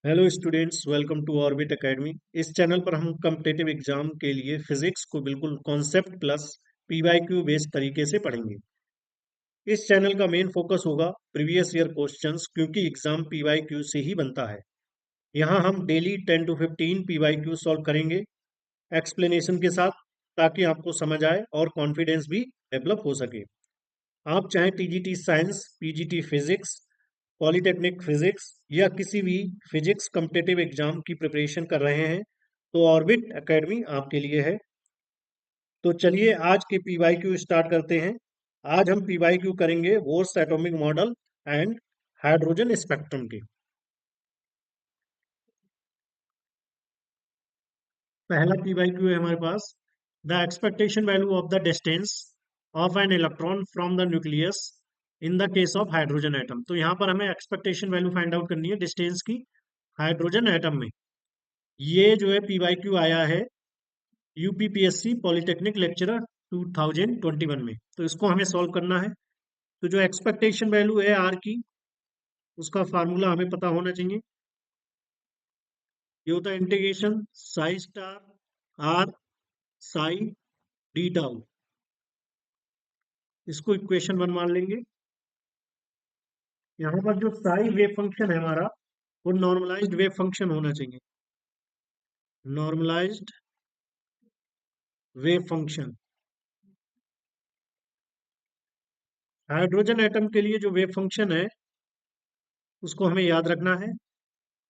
Hello students, welcome to Orbit Academy. इस channel पर हम कम्पिटेटिव एग्जाम के लिए फिजिक्स को बिल्कुल कॉन्सेप्ट प्लस पीवाईक्यू बेस्ड तरीके से पढ़ेंगे। इस चैनल का मेन फोकस होगा प्रीवियस ईयर क्वेश्चंस, क्योंकि एग्जाम पीवाईक्यू से ही बनता है। यहाँ हम डेली 10 टू 15 पीवाईक्यू सॉल्व करेंगे एक्सप्लेनेशन के साथ, ताकि आपको समझ आए और कॉन्फिडेंस भी डेवलप हो सके। आप चाहे TGT science, PGT physics, polytechnic physics या किसी भी फिजिक्स कम्पिटेटिव एग्जाम की प्रिपरेशन कर रहे हैं, तो ऑर्बिट एकेडमी आपके लिए है। तो चलिए आज के पीवाईक्यू स्टार्ट करते हैं। आज हम पीवाईक्यू करेंगे Bohr's atomic model and hydrogen spectrum के। पहला पीवाईक्यू है हमारे पास, the expectation value of the distance of an electron from the nucleus in the case of hydrogen atom. तो यहाँ पर हमें एक्सपेक्टेशन वैल्यू फाइंड आउट करनी है डिस्टेंस की हाइड्रोजन एटम में। ये जो है पीवाईक्यू आया है यूपीपीएससी पॉलिटेक्निक लेक्चरर 2021 में। तो इसको हमें सॉल्व करना है। तो जो एक्सपेक्टेशन वैल्यू है आर की, उसका फार्मूला हमें पता होना चाहिए। ये होता है integration psi star r psi d tau. इसको इक्वेशन 1 मान लेंगे। यहाँ पर जो साई वेव फंक्शन है हमारा, वो नॉर्मलाइज्ड वेव फंक्शन होना चाहिए। Normalized wave function. Hydrogen atom के लिए जो वेव फंक्शन है, उसको हमें याद रखना है।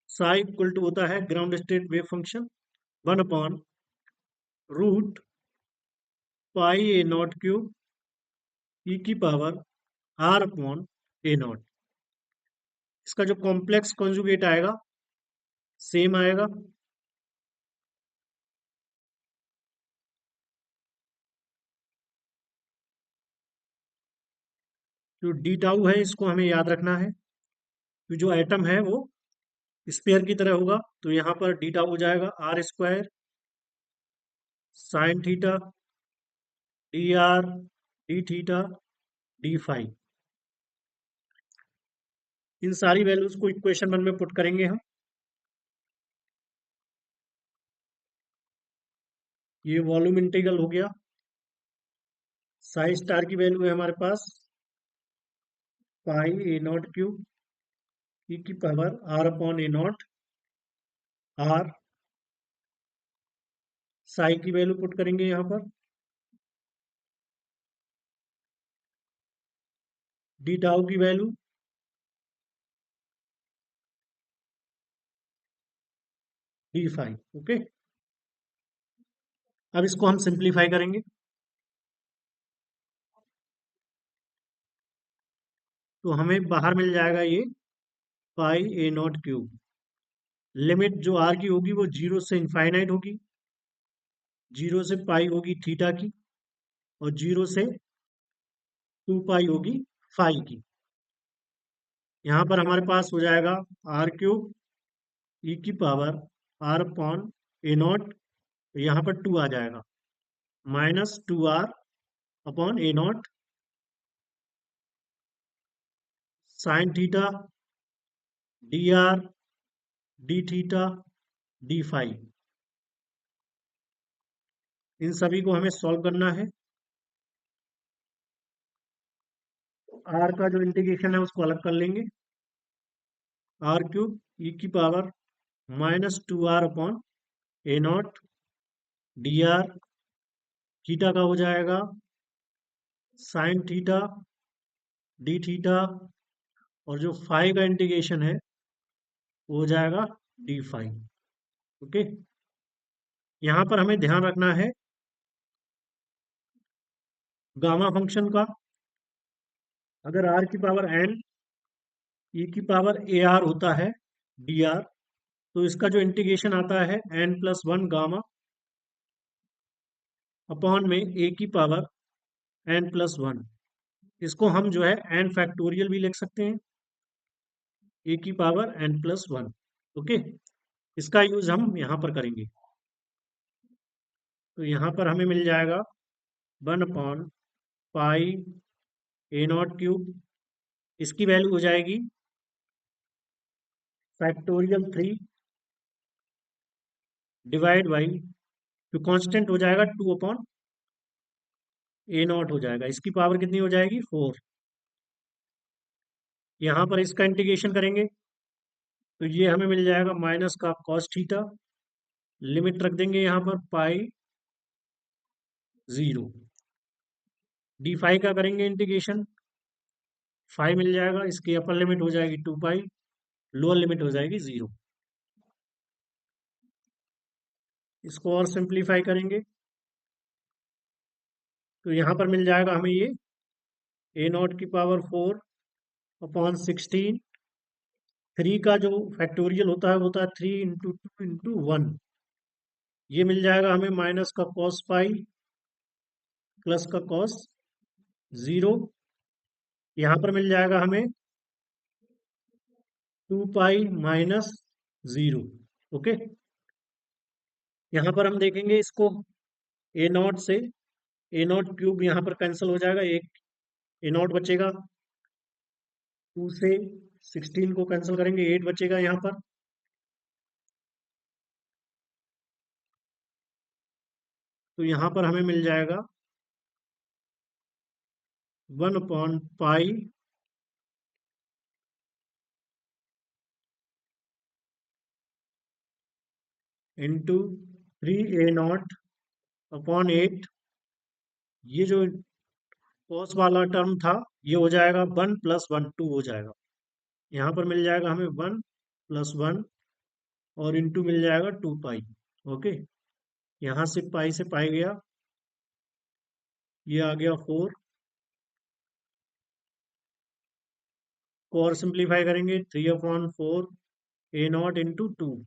साई इक्वल टू होता है ग्राउंड स्टेट वेव फंक्शन 1/रूट pi a naught cube e की power r upon a naught. इसका जो कॉम्प्लेक्स कॉन्जुगेट आएगा, सेम आएगा। जो डी टाउ है, इसको हमें याद रखना है। तो जो एटम है वो स्पेयर की तरह होगा, तो यहाँ पर डी टाउ हो जाएगा r square sine theta d r d theta d phi. इन सारी वैल्यूज को इक्वेशन 1 में पुट करेंगे हम। ये वॉल्यूम इंटीग्रल हो गया। साई स्टार की वैल्यू है हमारे पास पाई ए नॉट क्यूब ई की power r upon a nought r. Psi की वैल्यू पुट करेंगे यहाँ पर। डी टाउ की वैल्यू डी फाइव। ओके, अब इसको हम सिंप्लीफाई करेंगे। तो हमें बाहर मिल जाएगा ये पाई ए नॉट क्यूब। लिमिट जो आर की होगी वो 0 से इनफाइनाइट होगी, 0 से पाई होगी थीटा की, और 0 से 2 पाई होगी फाई की। यहाँ पर हमारे पास हो जाएगा आर क्यूब ई की power r upon a naught, यहाँ पर 2 आ जाएगा, minus 2 r upon a naught sine theta d r d theta d phi. इन सभी को हमें सॉल्व करना है। आर का जो इंटीग्रेशन है उसको अलग कर लेंगे। आर क्यूब ई की power minus 2 r upon a nought d r, theta का हो जाएगा साइन थीटा डी थीटा, और जो फाइव का इंटीग्रेशन है वो हो जाएगा डी फाइव। ओके, यहाँ पर हमें ध्यान रखना है गामा फंक्शन का। अगर आर की पावर एन ई की पावर ए आर होता है डी आर, तो इसका जो इंटीग्रेशन आता है n+1 गामा अपॉन में ए की पावर n+1। इसको हम जो है एन फैक्टोरियल भी लिख सकते हैं, ए की पावर n+1। ओके, इसका यूज हम यहाँ पर करेंगे। तो यहाँ पर हमें मिल जाएगा 1/पाई ए नॉट क्यूब। इसकी वैल्यू हो जाएगी फैक्टोरियल 3 डिवाइड बाई, जो कांस्टेंट हो जाएगा 2/a0 हो जाएगा। इसकी पावर कितनी हो जाएगी? 4। यहाँ पर इसका इंटीग्रेशन करेंगे तो ये हमें मिल जाएगा माइनस का कॉस थीटा, लिमिट रख देंगे यहाँ पर पाई 0। डी फाई का करेंगे इंटीग्रेशन, फाई मिल जाएगा, इसकी अपर लिमिट हो जाएगी 2 पाई, लोअर लिमिट हो जाएगी 0। इसको और सिंप्लीफाई करेंगे तो यहाँ पर मिल जाएगा हमें ये a0 की पावर 4/16। 3 का जो फैक्टोरियल होता है वो होता है 3 × 2 × 1। ये मिल जाएगा हमें माइनस का कॉस पाई प्लस का कॉस 0। यहाँ पर मिल जाएगा हमें 2 पाई - 0। ओके, यहाँ पर हम देखेंगे इसको a0 से a0 क्यूब यहाँ पर कैंसिल हो जाएगा, एक a0 बचेगा। 2 से 16 को कैंसिल करेंगे, 8 बचेगा यहाँ पर। तो यहाँ पर हमें मिल जाएगा 1/पाई इंटू 3a0/8। ये जो कॉस वाला टर्म था ये हो जाएगा 1+1 2 हो जाएगा। यहाँ पर मिल जाएगा हमें 1+1 और इंटू मिल जाएगा 2 पाई। ओके, यहाँ से पाई गया, ये आ गया 4 को और सिंप्लीफाई करेंगे 3/4 a0 × 2।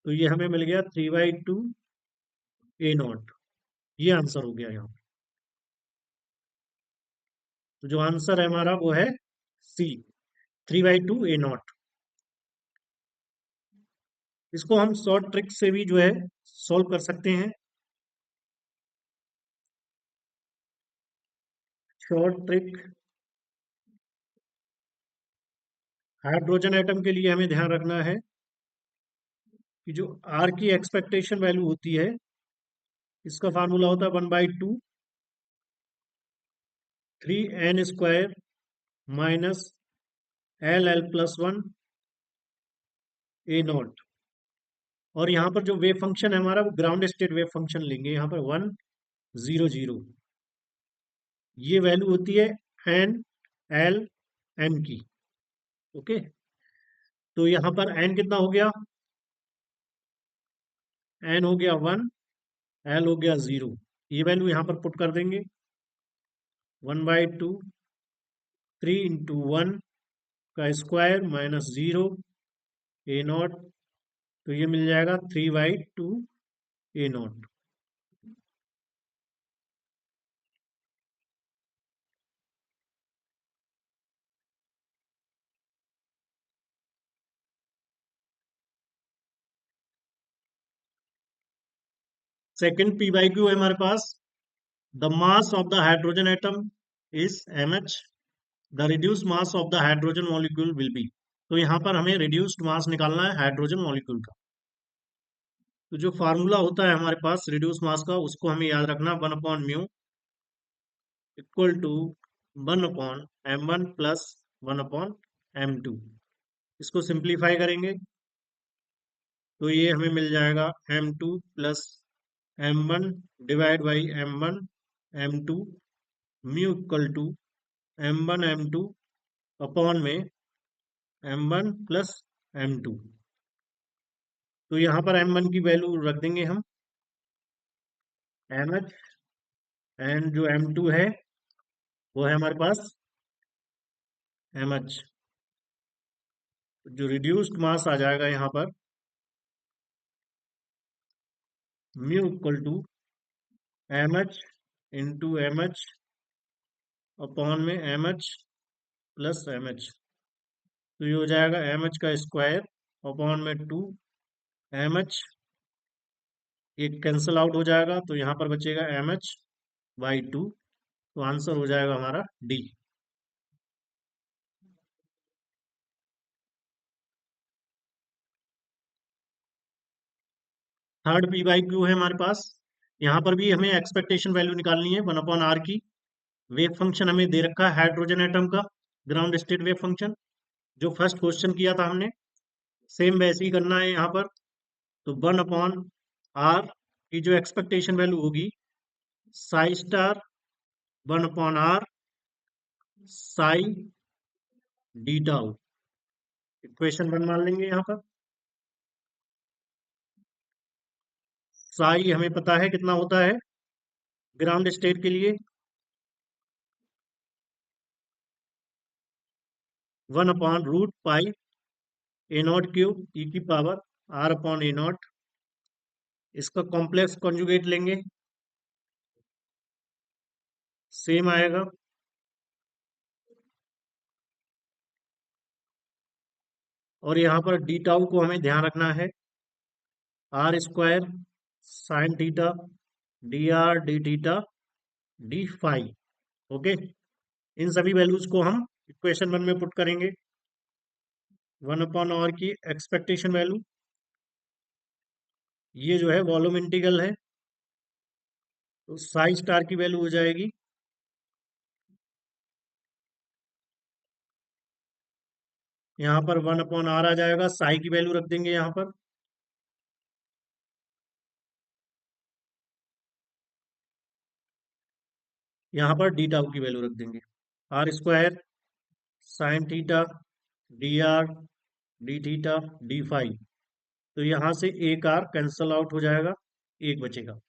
तो ये हमें मिल गया 3/2 a0। ये आंसर हो गया यहाँ। तो जो आंसर है हमारा वो है सी, 3/2 a0। इसको हम शॉर्ट ट्रिक से भी जो है सॉल्व कर सकते हैं। शॉर्ट ट्रिक, हाइड्रोजन एटम के लिए हमें ध्यान रखना है कि जो आर की एक्सपेक्टेशन वैल्यू होती है, इसका फार्मूला होता है 1/2 3n² माइनस LL+1 a0। और यहाँ पर जो वेव फंक्शन है हमारा वो ग्राउंड स्टेट वेव फंक्शन लेंगे, यहाँ पर 1 0 0। ये वैल्यू होती है एन एल एम की। ओके, तो यहाँ पर एन कितना हो गया? एन हो गया 1, एल हो गया 0। ये वैल्यू यहाँ पर पुट कर देंगे, 1/2 3 × 1 का स्क्वायर माइनस 0 a0। तो ये मिल जाएगा 3/2 a0। सेकेंड p/q है हमारे पास, the mass of the hydrogen atom is mh, the reduced mass of the hydrogen molecule will be. तो यहाँ पर हमें रिड्यूस्ड मास निकालना है हाइड्रोजन मॉलिक्यूल का। तो जो फार्मूला होता है हमारे पास रिड्यूस मास का, उसको हमें याद रखना, 1/μ equal to 1/m1 plus 1/m2। इसको सिंप्लीफाई करेंगे तो ये हमें मिल जाएगा m2 plus m1 divide by m1 m2 mu equal to m1 m2 upon में m1 प्लस m2। तो यहाँ पर m1 की वैल्यू रख देंगे हम mh, एंड जो m2 है वो है हमारे पास mh। जो रिड्यूस्ड मास आ जाएगा यहाँ पर mu equal to mh into mh upon में mh प्लस mh। तो ये हो जाएगा mh का स्क्वायर अपॉन में 2mh, ये कैंसिल आउट हो जाएगा तो यहाँ पर बचेगा mh/2। तो आंसर हो जाएगा हमारा D. Third P by Q है हमारे पास। यहाँ पर भी हमें एक्सपेक्टेशन वैल्यू निकालनी है 1/r की। वेव फंक्शन हमें दे रखा है हाइड्रोजन एटम का, ग्राउंड स्टेट वेव फंक्शन, जो फर्स्ट क्वेश्चन किया था हमने, सेम वैसे ही करना है यहाँ पर। तो 1/r की जो एक्सपेक्टेशन वैल्यू होगी, Sai star 1/r Sai d tau. Equation 1 मान लेंगे यहाँ पर। साई हमें पता है कितना होता है ग्राउंड स्टेट के लिए, 1/√पाई ए नॉट क्यूब ई की पावर r/a0। इसका कॉम्प्लेक्स कॉन्जुगेट लेंगे, सेम आएगा। और यहाँ पर डी टाउ को हमें ध्यान रखना है, r² sine theta d d phi. Okay, इन सभी वैल्यूज को हम इक्वेशन 1 में पुट करेंगे। 1/r की एक्सपेक्टेशन वैल्यू, ये जो है वॉल्यूम इंटीग्रल है, तो साई स्टार की वैल्यू हो जाएगी यहाँ पर 1/r आ जाएगा, साई की वैल्यू रख देंगे यहाँ पर, यहाँ पर डी टाउ की वैल्यू रख देंगे, r² sine theta dr d theta d five. तो यहाँ से एक आर कैंसल आउट हो जाएगा, एक बचेगा।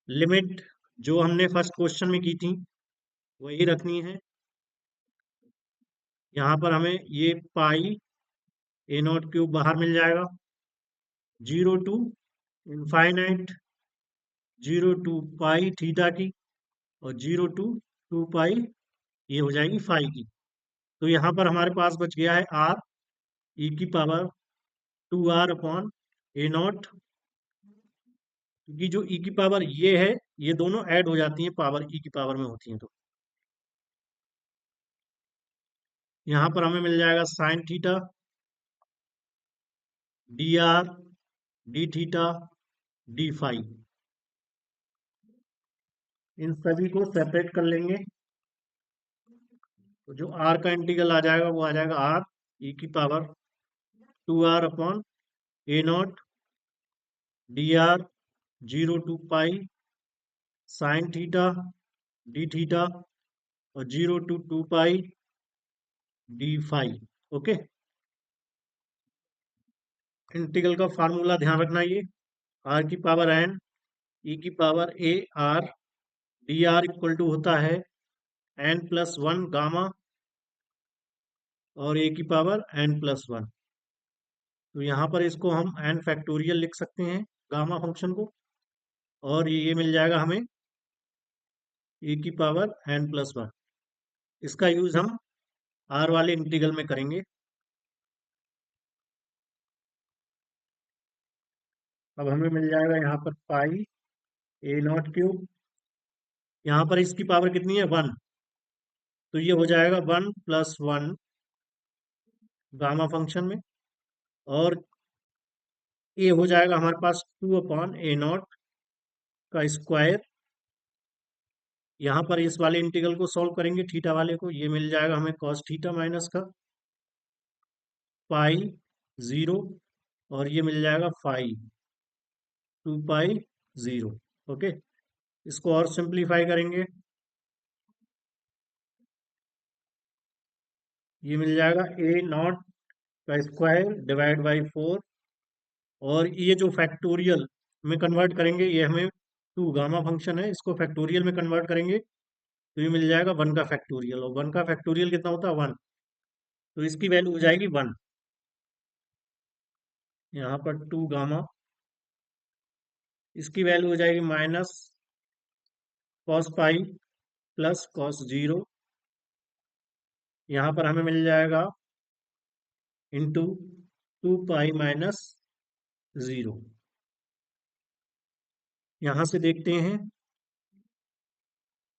लिमिट जो हमने फर्स्ट क्वेश्चन में की थी वही रखनी है। यहाँ पर हमें ये पाई a0³ बाहर मिल जाएगा, 0 to ∞, 0 to पाई थीटा की, और 0 to 2 पाई ये हो जाएगी फाई की। तो यहाँ पर हमारे पास बच गया है r ई की पावर 2r/a0, क्योंकि जो ई की पावर ये है, ये दोनों ऐड हो जाती हैं पावर ई की पावर में होती हैं। तो यहाँ पर हमें मिल जाएगा sine theta dr d theta d phi. इन सभी को सेपरेट कर लेंगे, तो जो r का इंटीग्रल आ जाएगा वो आ जाएगा r ई की power 2r/a0 dr 0 to pi sine theta d theta, और 0 to 2 pi d phi. Okay, integral का फार्मूला ध्यान रखना, ये r की पावर n ई की power a r d r equal to होता है n+1 गामा, और a की पावर n+1। तो यहाँ पर इसको हम n फैक्टोरियल लिख सकते हैं गामा फंक्शन को, और ये मिल जाएगा हमें a की पावर n+1। इसका यूज हम r वाले इंटीग्रल में करेंगे। अब हमें मिल जाएगा यहाँ पर पाई a0³, यहाँ पर इसकी पावर कितनी है 1, तो ये हो जाएगा 1+1 गामा फंक्शन में, और ये हो जाएगा हमारे पास 2/a0 का स्क्वायर। यहाँ पर इस वाले इंटीग्रल को सॉल्व करेंगे थीटा वाले को, ये मिल जाएगा हमें cos थीटा माइनस का पाई 0, और ये मिल जाएगा फाई 2 पाई 0। ओके, इसको और सिंप्लीफाई करेंगे, ये मिल जाएगा a0 का स्क्वायर डिवाइड बाई 4, और ये जो फैक्टोरियल में कन्वर्ट करेंगे, ये हमें 2 गामा फंक्शन है, इसको फैक्टोरियल में कन्वर्ट करेंगे तो ये मिल जाएगा 1 का फैक्टोरियल, और 1 का फैक्टोरियल कितना होता है 1, तो इसकी वैल्यू हो जाएगी 1। यहाँ पर 2 गामा, इसकी वैल्यू हो जाएगी minus cos pi plus cos 0। यहाँ पर हमें मिल जाएगा इंटू 2 पाई - 0। यहाँ से देखते हैं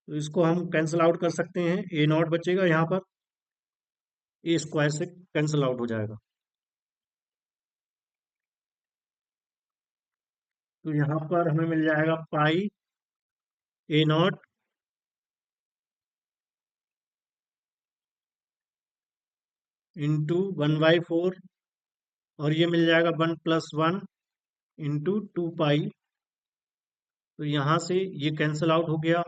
तो इसको हम कैंसिल आउट कर सकते हैं, a0 बचेगा यहाँ पर, a² से कैंसिल आउट हो जाएगा। तो यहाँ पर हमें मिल जाएगा पाई ए नॉट इंटू 1/4, और ये मिल जाएगा 1+1 इंटू 2 पाई। तो यहाँ से ये कैंसल आउट हो गया,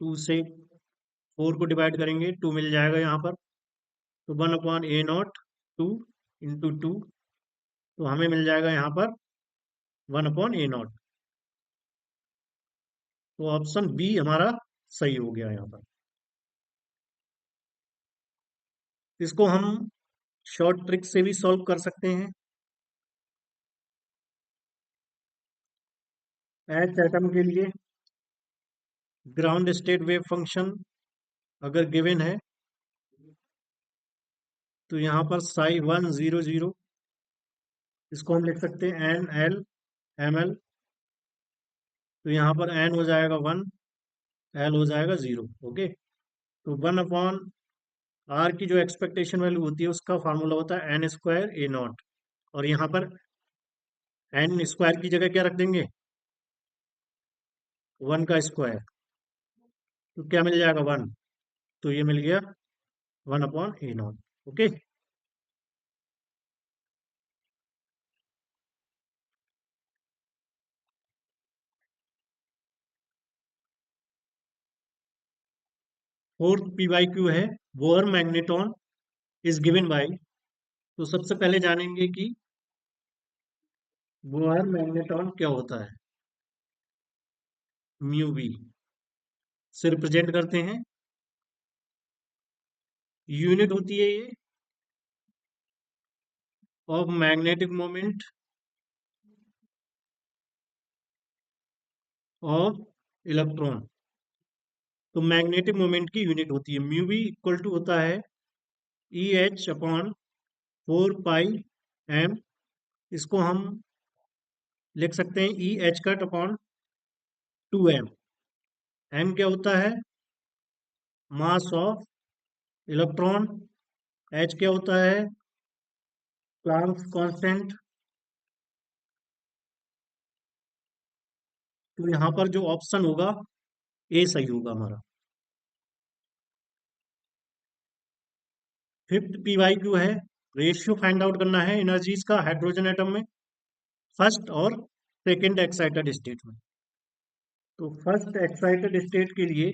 2 से 4 को डिवाइड करेंगे, 2 मिल जाएगा यहाँ पर। तो 1/A0 2 इंटू 2, तो हमें मिल जाएगा यहाँ पर 1/A0। तो ऑप्शन बी हमारा सही हो गया यहाँ पर। इसको हम शॉर्ट ट्रिक से भी सॉल्व कर सकते हैं। एच एटम के लिए ग्राउंड स्टेट वेव फंक्शन अगर गिवन है, तो यहाँ पर psi 1 0 0, इसको हम लिख सकते हैं NL ml। तो यहाँ पर n हो जाएगा 1, l हो जाएगा 0। ओके, तो 1/r की जो एक्सपेक्टेशन वैल्यू होती है उसका फार्मूला होता है n² A0, और यहाँ पर n स्क्वायर की जगह क्या रख देंगे, 1 का स्क्वायर। तो क्या मिल जाएगा 1, तो ये मिल गया 1/A0। ओके, फोर्थ PYQ है, Bohr magneton is given by. तो सबसे पहले जानेंगे कि बोहर मैग्नेटॉन क्या होता है। म्यू बी से रिप्रेजेंट करते हैं, यूनिट होती है ये of magnetic moment of electron. तो मैग्नेटिक मोमेंट की यूनिट होती है म्यू बी, इक्वल टू होता है EH/4 पाई m। इसको हम लिख सकते हैं EH/2m। m क्या होता है, मास ऑफ इलेक्ट्रॉन। h क्या होता है, प्लैंक्स कांस्टेंट। तो यहाँ पर जो ऑप्शन होगा ए सही होगा हमारा। फिफ्थ PYQ है, रेशियो फाइंड आउट करना है एनर्जीज का हाइड्रोजन एटम में, फर्स्ट और सेकंड एक्साइटेड स्टेट में। तो फर्स्ट एक्साइटेड स्टेट के लिए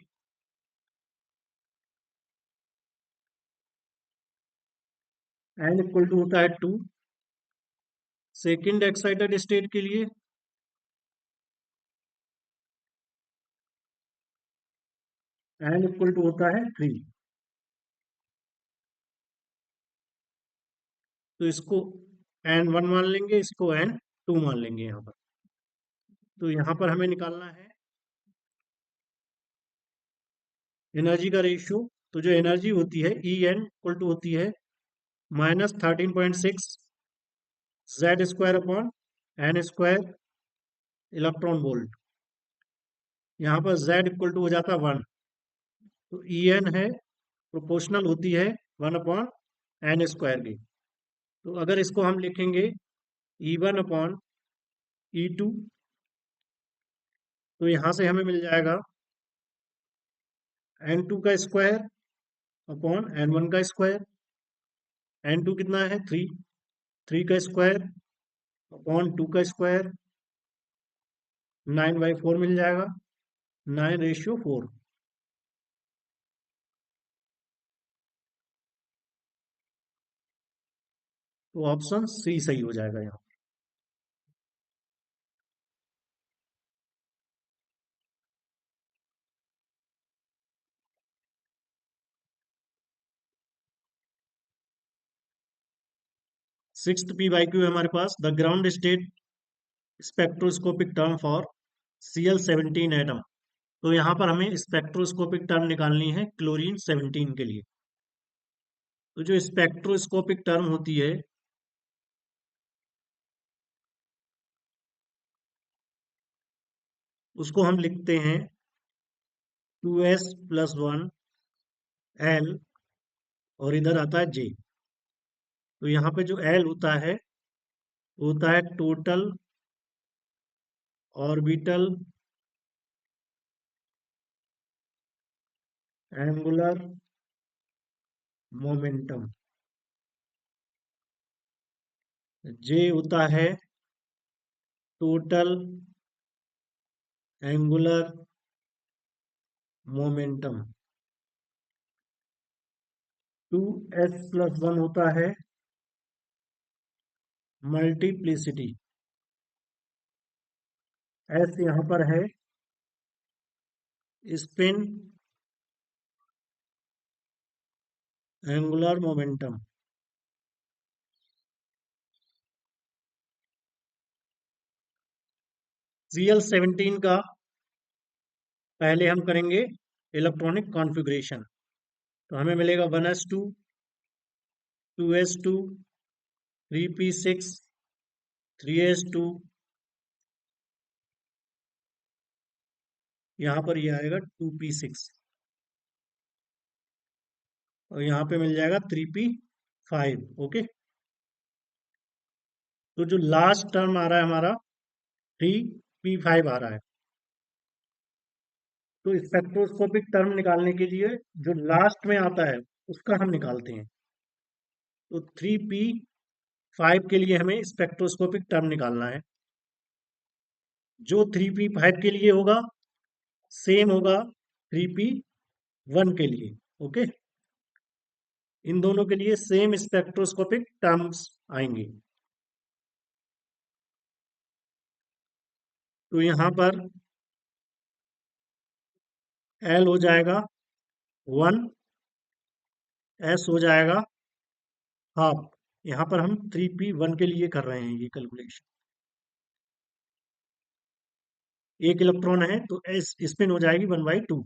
n इक्वल टू होता है 2। सेकंड एक्साइटेड स्टेट के लिए n इक्वल टू होता है 3। तो इसको n1 मान लेंगे, इसको n2 मान लेंगे यहाँ पर। तो यहाँ पर हमें निकालना है एनर्जी का रेशियो। तो जो एनर्जी होती है En इक्वल टू होती है -13.6 Z² upon n² electron volt. यहाँ पर Z इक्वल टू हो जाता है 1। तो En है, प्रोपोर्शनल होती है 1/n² की। तो अगर इसको हम लिखेंगे E1/E2, तो यहाँ से हमें मिल जाएगा n2 का स्क्वायर अपॉन n1 का स्क्वायर। n2 कितना है 3, 3 का स्क्वायर अपॉन 2 का स्क्वायर, 9/4 मिल जाएगा, 9/4। तो ऑप्शन सी सही हो जाएगा यहाँ। सिक्स्थ PYQ है हमारे पास, the ground state spectroscopic term for Cl17 atom. तो यहाँ पर हमें स्पेक्ट्रोस्कोपिक टर्म निकालनी है क्लोरीन 17 के लिए। तो जो स्पेक्ट्रोस्कोपिक टर्म होती है उसको हम लिखते हैं 2s+1 L, और इधर आता है J। तो यहाँ पे जो L होता है वो होता है टोटल ऑर्बिटल एंगुलर मोमेंटम। जे होता है टोटल एंगुलर मोमेंटम। 2s+1 होता है मल्टीप्लिसिटी। एस यहाँ पर है स्पिन एंगुलर मोमेंटम। Cl17 का पहले हम करेंगे इलेक्ट्रॉनिक कॉन्फ़िगरेशन। तो हमें मिलेगा 1s2, 2s2, 3p6, 3s2, यहाँ पर ये आएगा 2p6 और यहाँ पे मिल जाएगा 3p5। ओके, तो जो लास्ट टर्म आ रहा है हमारा 3p5 आ रहा है। तो स्पेक्ट्रोस्कोपिक टर्म निकालने के लिए जो लास्ट में आता है उसका हम निकालते हैं। तो 3p5 के लिए हमें स्पेक्ट्रोस्कोपिक टर्म निकालना है। जो 3p5 के लिए होगा सेम होगा 3p1 के लिए। ओके, इन दोनों के लिए सेम स्पेक्ट्रोस्कोपिक टर्म्स आएंगे। तो यहाँ पर L हो जाएगा 1, S हो जाएगा हाफ। यहाँ पर हम 3p1 के लिए कर रहे हैं ये कैलकुलेशन। एक इलेक्ट्रॉन है तो एस स्पिन हो जाएगी 1/2।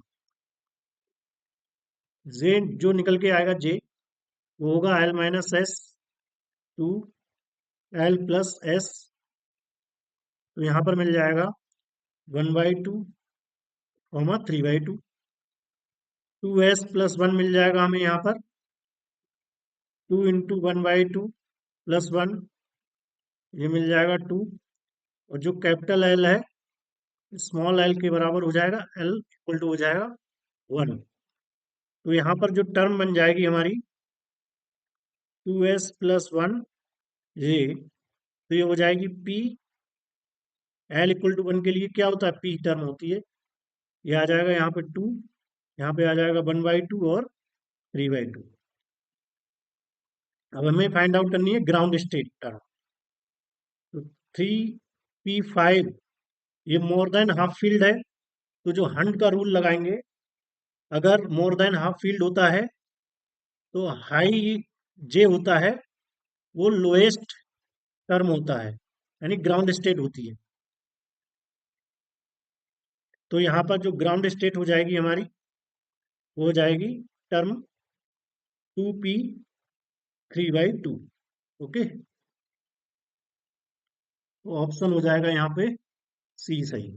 जे जो निकल के आएगा जे वो होगा L-S 2 L+S। तो यहाँ पर मिल जाएगा 1/2, 3/2। 2s+1 मिल जाएगा हमें यहाँ पर 2 इंटू 1/2 +1, ये मिल जाएगा 2। और जो कैपिटल एल है स्मॉल एल के बराबर हो जाएगा, एल इक्वल टू हो जाएगा 1। तो यहाँ पर जो टर्म बन जाएगी हमारी 2s+1 ये, तो ये हो जाएगी पी। एल इक्वल टू 1 के लिए क्या होता है, पी टर्म होती है। ये आ जाएगा यहाँ पे 2, यहाँ पे आ जाएगा 1/2 और 3/2। अब हमें फाइंड आउट करनी है ग्राउंड स्टेट टर्म। तो 3p5 ये मोर देन हाफ फील्ड है, तो जो हंट का रूल लगाएंगे, अगर मोर देन हाफ फील्ड होता है तो हाई जे होता है वो लोएस्ट टर्म होता है, यानी ग्राउंड स्टेट होती है। तो यहाँ पर जो ग्राउंड स्टेट हो जाएगी हमारी वो हो जाएगी टर्म 2p3/2। ओके, तो ऑप्शन हो जाएगा यहाँ पे सी सही।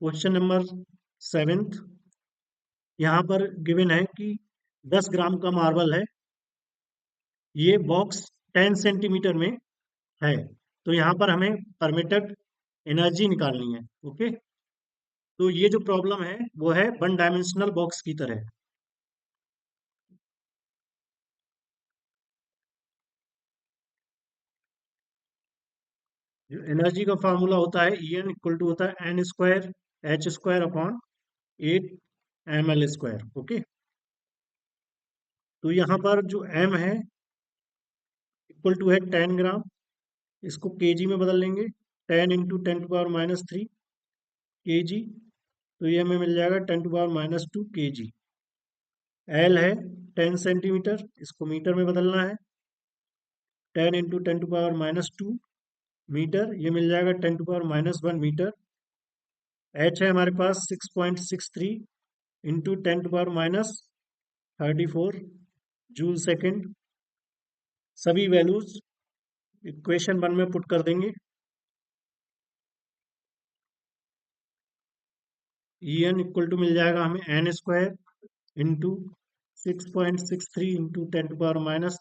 क्वेश्चन नंबर 7th, यहाँ पर गिवन है कि 10 ग्राम का मार्बल है, ये बॉक्स 10 सेंटीमीटर में है। तो यहाँ पर हमें परमिटेड एनर्जी निकालनी है। ओके, तो ये जो प्रॉब्लम है वो है वन डायमेंशनल बॉक्स की तरह। जो एनर्जी का फार्मूला होता है En इक्वल टू होता है n²h² / 8 ml²। ओके, तो यहाँ पर जो m है इक्वल टू है 10 ग्राम, इसको केजी में बदल लेंगे, 10 × 10⁻³ kg। तो ये हमें मिल जाएगा 10⁻² kg। एल है 10 सेंटीमीटर, इसको मीटर में बदलना है, 10 × 10⁻² मीटर, ये मिल जाएगा 10⁻1 मीटर। एच है हमारे पास 6.63 इंटू 10⁻34 जूल सेकेंड। सभी वैल्यूज इक्वेशन 1 में पुट कर देंगे। En इक्वल टू मिल जाएगा हमें n² इंटू 6.63 इंटू 10⁻34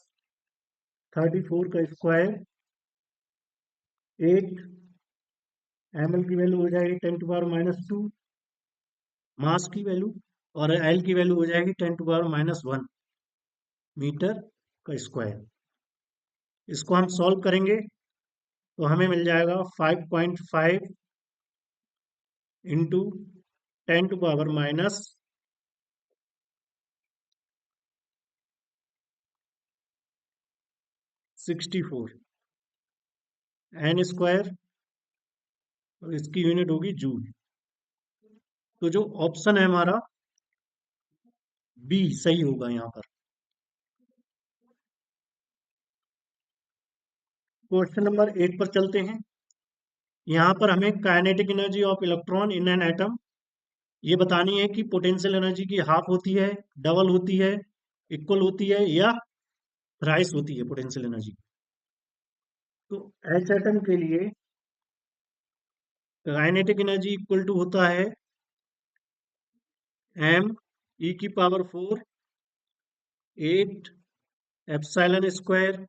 34 का स्क्वायर, 8 ml की वैल्यू हो जाएगी 10⁻², मास की वैल्यू, और एल की वैल्यू हो जाएगी 10⁻1 मीटर का स्क्वायर। इसको हम सॉल्व करेंगे तो हमें मिल जाएगा 5.5 इंटू 10⁻64 एन स्क्वायर, और इसकी यूनिट होगी जूल। तो जो ऑप्शन है हमारा बी सही होगा यहाँ पर। क्वेश्चन नंबर 8 पर चलते हैं। यहाँ पर हमें kinetic energy of electron in an atom ये बतानी है कि पोटेंशियल एनर्जी की हाफ होती है, डबल होती है, इक्वल होती है, या थ्राइस होती है पोटेंशियल एनर्जी। तो एच एटम के लिए काइनेटिक एनर्जी इक्वल टू होता है m e की power 4 8 epsilon square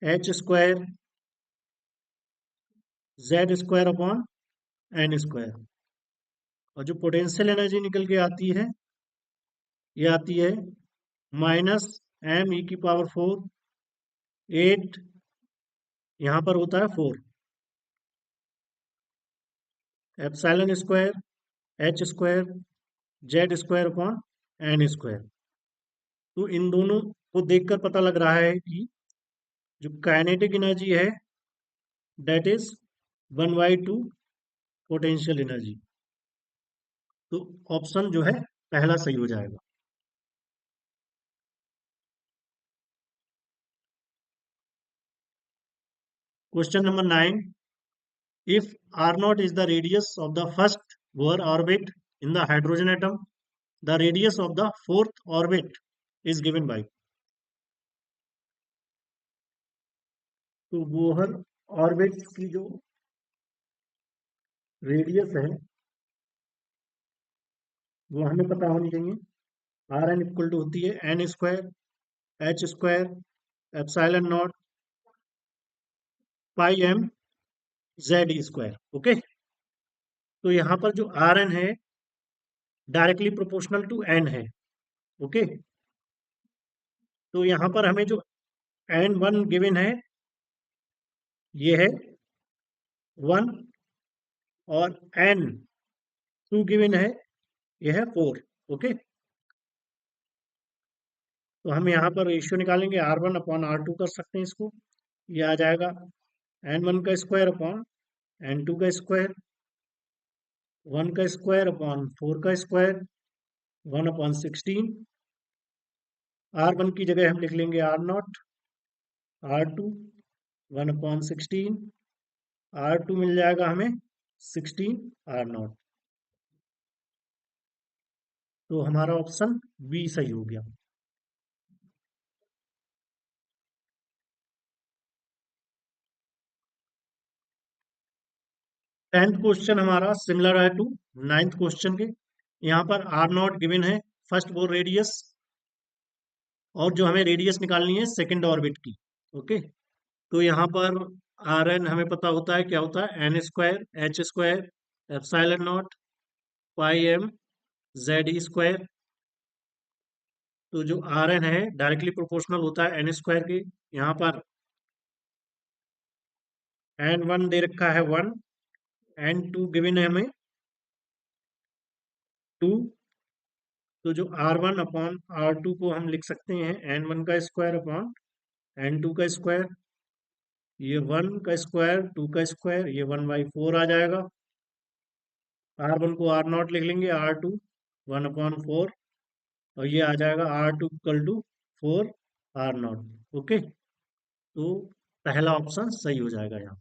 h square z square upon n square. और जो पोटेंशियल एनर्जी निकल के आती है ये आती है -m e की पावर 4 8, यहाँ पर होता है 4 epsilon square h square z square upon n square. तो इन दोनों को देखकर पता लग रहा है कि जो काइनेटिक एनर्जी है दैट इज 1/2 पोटेंशियल एनर्जी। तो ऑप्शन जो है पहला सही हो जाएगा। Question number 9, if r naught is the radius of the first Bohr orbit in the hydrogen atom, the radius of the fourth orbit is given by। तो Bohr orbits की जो रेडियस है वो हमें पता होनी चाहिए। आर एन इक्वल टू होती है n square h square epsilon nought pi m z square. Okay, तो यहाँ पर जो आर एन है डायरेक्टली प्रोपोर्शनल टू एन है। ओके, तो यहाँ पर हमें जो एन वन गिवन है ये है 1, और एन टू गिवन है ये है 4। ओके, तो हम यहाँ पर रेशियो निकालेंगे R1 अपॉन R2 कर सकते हैं इसको। ये आ जाएगा N1 का स्क्वायर अपॉन N2 का स्क्वायर, 1 का स्क्वायर अपॉन 4 का स्क्वायर, 1/16। R1 की जगह हम लिख लेंगे R0, R2 1/16, R2 मिल जाएगा हमें 16 R0। तो हमारा ऑप्शन बी सही हो गया। टेंथ क्वेश्चन हमारा सिमिलर है टू नाइन्थ क्वेश्चन के। यहाँ पर R0 गिवन है फर्स्ट बोर रेडियस, और जो हमें रेडियस निकालनी है सेकंड ऑर्बिट की। ओके, तो यहाँ पर आर एन हमें पता होता है क्या होता है, n square h square epsilon nought pi m z square. तो जो आर एन है डायरेक्टली प्रोपोर्शनल होता है एन स्क्वायर के। यहाँ पर एन वन दे रखा है 1, एन टू गिवन है हमें 2। तो जो R1 अपॉन R2 को हम लिख सकते हैं N1 का स्क्वायर अपॉन N2 का स्क्वायर। ये 1 का स्क्वायर 2 का स्क्वायर, ये 1/4 आ जाएगा। R1 को R0 लिख लेंगे, R2 1/4, और ये आ जाएगा R2 equal to 4 R0। Okay, तो पहला ऑप्शन सही हो जाएगा यहाँ।